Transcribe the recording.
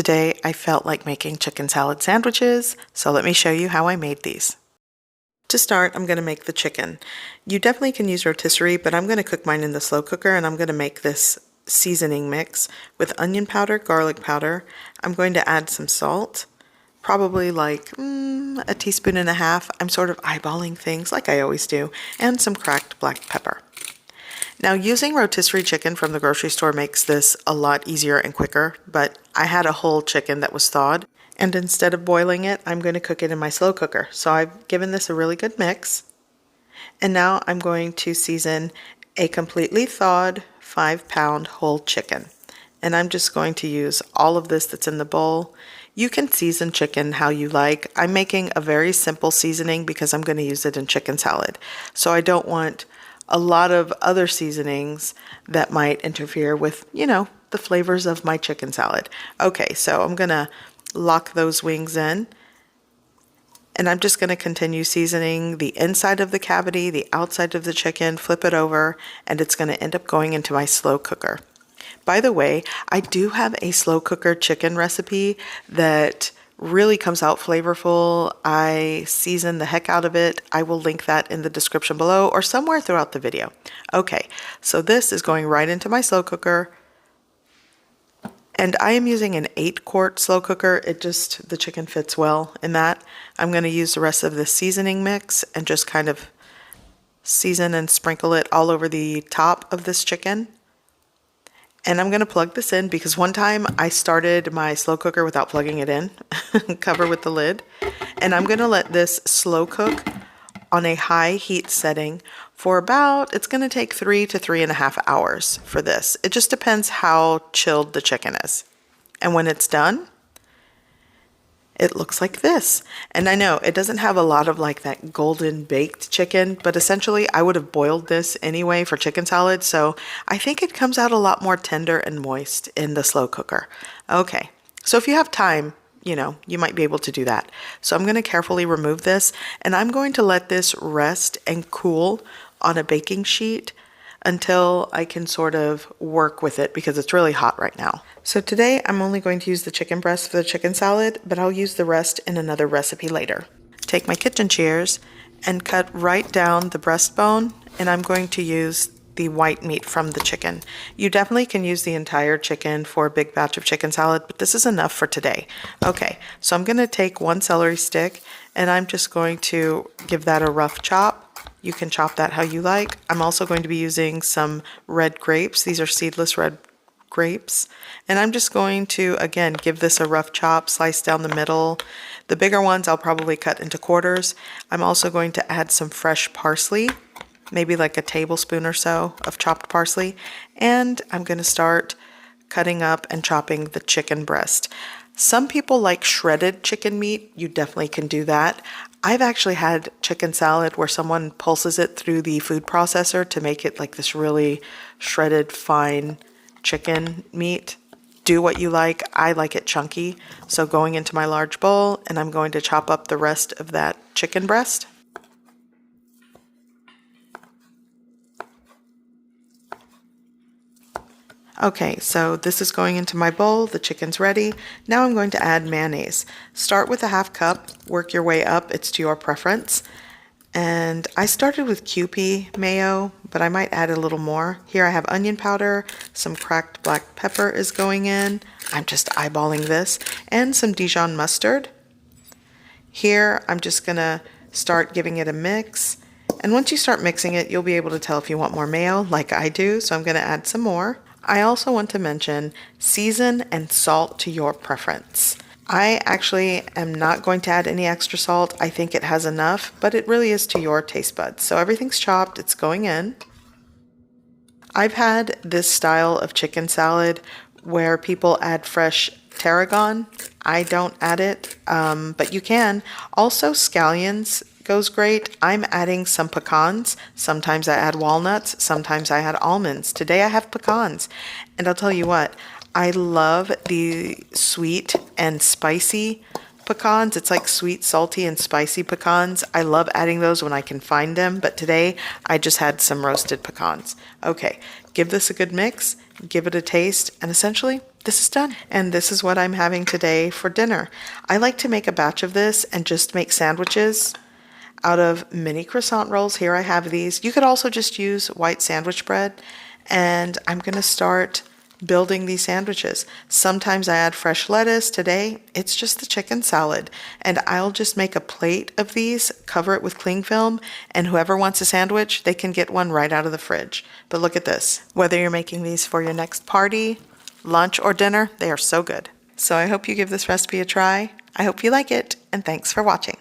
today I felt like making chicken salad sandwiches, so let me show you how I made these. To start, I'm going to make the chicken. You definitely can use rotisserie, but I'm going to cook mine in the slow cooker, and I'm going to make this seasoning mix with onion powder, garlic powder. I'm going to add some salt, probably like a teaspoon and a half. I'm sort of eyeballing things like I always do, and some cracked black pepper. Now, using rotisserie chicken from the grocery store makes this a lot easier and quicker, but I had a whole chicken that was thawed, and instead of boiling it, I'm going to cook it in my slow cooker. So I've given this a really good mix, and now I'm going to season a completely thawed 5-pound whole chicken. And I'm just going to use all of this that's in the bowl. You can season chicken how you like. I'm making a very simple seasoning because I'm going to use it in chicken salad. So I don't want a lot of other seasonings that might interfere with, the flavors of my chicken salad. Okay, so I'm gonna lock those wings in, and I'm just gonna continue seasoning the inside of the cavity, the outside of the chicken, flip it over, and it's gonna end up going into my slow cooker. By the way, I do have a slow cooker chicken recipe that really comes out flavorful. I season the heck out of it. I will link that in the description below or somewhere throughout the video. Okay, so this is going right into my slow cooker. And I am using an 8-quart slow cooker. The chicken fits well in that. I'm going to use the rest of the seasoning mix and just kind of season and sprinkle it all over the top of this chicken. And I'm going to plug this in because one time I started my slow cooker without plugging it in, cover with the lid. And I'm going to let this slow cook on a high heat setting for it's going to take 3 to 3.5 hours for this. It just depends how chilled the chicken is. And when it's done, it looks like this. And I know it doesn't have a lot of like that golden baked chicken, but essentially I would have boiled this anyway for chicken salad. So I think it comes out a lot more tender and moist in the slow cooker. Okay, so if you have time, you might be able to do that. So I'm going to carefully remove this, and I'm going to let this rest and cool on a baking sheet until I can sort of work with it because it's really hot right now. So today I'm only going to use the chicken breast for the chicken salad, but I'll use the rest in another recipe later. Take my kitchen shears and cut right down the breastbone, and I'm going to use the white meat from the chicken. You definitely can use the entire chicken for a big batch of chicken salad, but this is enough for today. Okay, so I'm going to take 1 celery stick, and I'm just going to give that a rough chop. You can chop that how you like. I'm also going to be using some red grapes. These are seedless red grapes. And I'm just going to, again, give this a rough chop, slice down the middle. The bigger ones I'll probably cut into quarters. I'm also going to add some fresh parsley, maybe like a tablespoon or so of chopped parsley. And I'm going to start cutting up and chopping the chicken breast. Some people like shredded chicken meat. You definitely can do that. I've actually had chicken salad where someone pulses it through the food processor to make it like this really shredded fine chicken meat. Do what you like. I like it chunky. So going into my large bowl, and I'm going to chop up the rest of that chicken breast. Okay, so this is going into my bowl. The chicken's ready. Now I'm going to add mayonnaise. Start with a 1/2 cup, work your way up. It's to your preference. And I started with Kewpie mayo, but I might add a little more. Here I have onion powder, some cracked black pepper is going in. I'm just eyeballing this, and some Dijon mustard. Here I'm just gonna start giving it a mix. And once you start mixing it, you'll be able to tell if you want more mayo, like I do, so I'm gonna add some more. I also want to mention season and salt to your preference. I actually am not going to add any extra salt. I think it has enough, but it really is to your taste buds. So everything's chopped, it's going in. I've had this style of chicken salad where people add fresh tarragon. I don't add it, but you can. Also, scallions goes great. I'm adding some pecans. Sometimes I add walnuts. Sometimes I add almonds. Today I have pecans. And I'll tell you what, I love the sweet and spicy pecans. It's like sweet, salty, and spicy pecans. I love adding those when I can find them, but today I just had some roasted pecans. Okay, give this a good mix, give it a taste, and essentially this is done. And this is what I'm having today for dinner. I like to make a batch of this and just make sandwiches out of mini croissant rolls. Here I have these. You could also just use white sandwich bread. And I'm going to start building these sandwiches. Sometimes I add fresh lettuce. Today, it's just the chicken salad. And I'll just make a plate of these, cover it with cling film, and whoever wants a sandwich, they can get one right out of the fridge. But look at this. Whether you're making these for your next party, lunch, or dinner, they are so good. So I hope you give this recipe a try. I hope you like it, and thanks for watching.